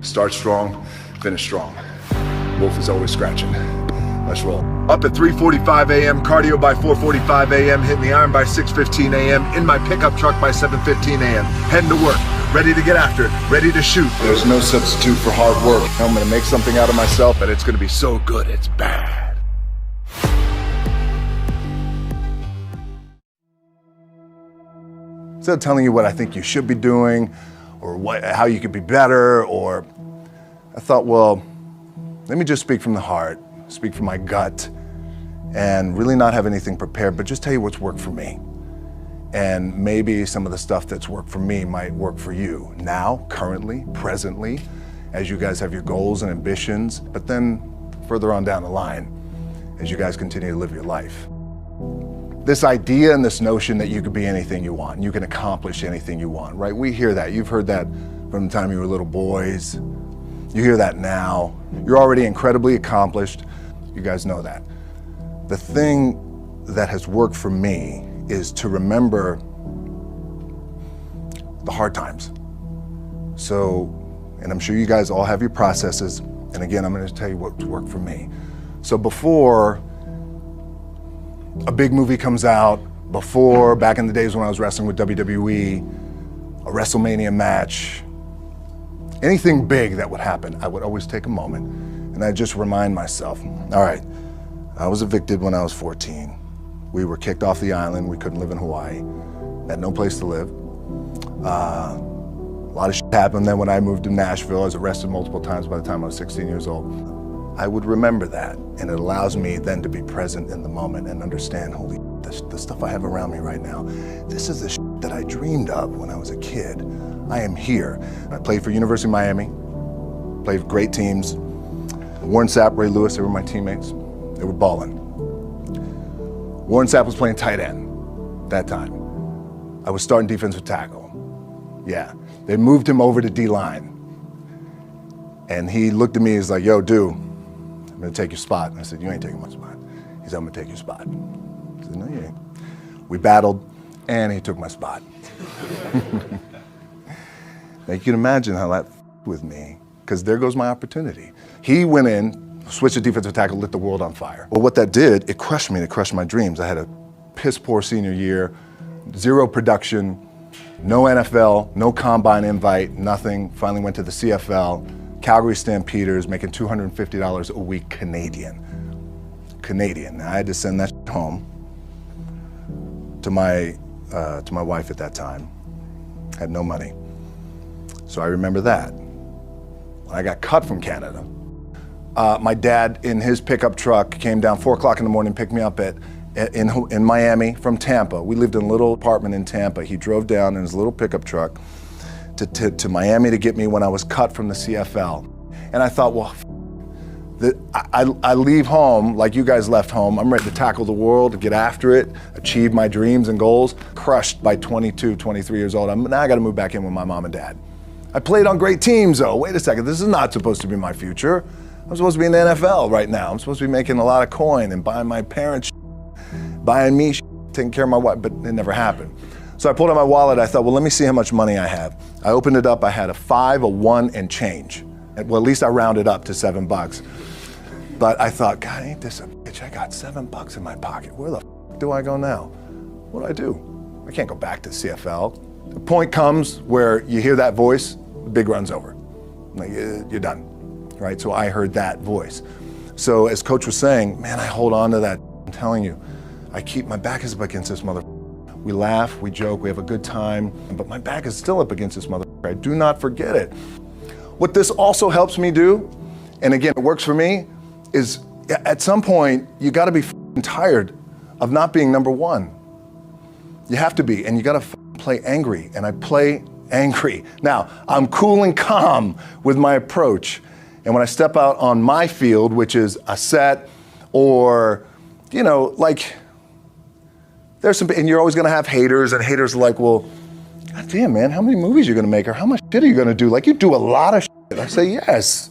Start strong, finish strong. Wolf is always scratching. Let's roll. Up at 3:45 a.m., cardio by 4:45 a.m., hitting the iron by 6:15 a.m., in my pickup truck by 7:15 a.m., heading to work, ready to get after it, ready to shoot. There's no substitute for hard work. I'm gonna make something out of myself, and it's gonna be so good, it's bad. Instead of telling you what I think you should be doing, or how you could be better, or I thought, well, let me just speak from the heart, speak from my gut, and really not have anything prepared, but just tell you what's worked for me. And maybe some of the stuff that's worked for me might work for you now, currently, presently, as you guys have your goals and ambitions, but then further on down the line, as you guys continue to live your life. This idea and this notion that you could be anything you want, you can accomplish anything you want, right? We hear that. You've heard that from the time you were little boys. You hear that now. You're already incredibly accomplished. You guys know that. The thing that has worked for me is to remember the hard times. So, and I'm sure you guys all have your processes. And again, I'm going to tell you what's worked for me. So before a big movie comes out, before, back in the days when I was wrestling with WWE, a WrestleMania match, anything big that would happen, I would always take a moment and I'd just remind myself, all right, I was evicted when I was 14. We were kicked off the island. We couldn't live in Hawaii. Had no place to live. A lot of shit happened then when I moved to Nashville. I was arrested multiple times by the time I was 16 years old. I would remember that, and it allows me then to be present in the moment and understand, holy, the stuff I have around me right now, this is the shit that I dreamed of when I was a kid. I am here. I played for University of Miami, played for great teams. Warren Sapp, Ray Lewis, they were my teammates. They were balling. Warren Sapp was playing tight end that time. I was starting defensive tackle. Yeah, they moved him over to D-line. And he looked at me, he's like, yo, dude, I'm gonna take your spot. And I said, you ain't taking my spot. He said, I'm gonna take your spot. I said, no, you ain't. We battled, and he took my spot. Now you can imagine how that with me, because there goes my opportunity. He went in, switched to defensive tackle, lit the world on fire. Well, what that did, it crushed me, it crushed my dreams. I had a piss poor senior year, zero production, no NFL, no combine invite, nothing. Finally went to the CFL. Calgary Stampeders, making $250 a week Canadian. Now, I had to send that home to my wife at that time. Had no money. So I remember that. When I got cut from Canada, my dad in his pickup truck came down 4 o'clock in the morning, picked me up in Miami from Tampa. We lived in a little apartment in Tampa. He drove down in his little pickup truck to Miami to get me when I was cut from the CFL. And I thought, well, I leave home like you guys left home. I'm ready to tackle the world, to get after it, achieve my dreams and goals. Crushed by 22, 23 years old. Now I got to move back in with my mom and dad. I played on great teams though. Wait a second, this is not supposed to be my future. I'm supposed to be in the NFL right now. I'm supposed to be making a lot of coin and buying my parents, buying me, taking care of my wife, but it never happened. So I pulled out my wallet, I thought, well, let me see how much money I have. I opened it up, I had a 5, a 1, and change. Well, at least I rounded up to $7. But I thought, God, ain't this a bitch? I got $7 in my pocket. Where the f do I go now? What do I do? I can't go back to CFL. The point comes where you hear that voice, the big run's over. Like, you're done, right? So I heard that voice. So as Coach was saying, man, I hold on to that. I'm telling you, my back is up against this mother. We laugh, we joke, we have a good time, but my back is still up against this mother. I do not forget it. What this also helps me do, and again, it works for me, is at some point, you gotta be tired of not being number one. You have to be, and you gotta play angry, and I play angry. Now, I'm cool and calm with my approach, and when I step out on my field, which is a set, or, you know, like, there's some, and you're always gonna have haters, and haters are like, well, God damn, man, how many movies are you gonna make, or how much shit are you gonna do? Like, you do a lot of shit. I say, yes.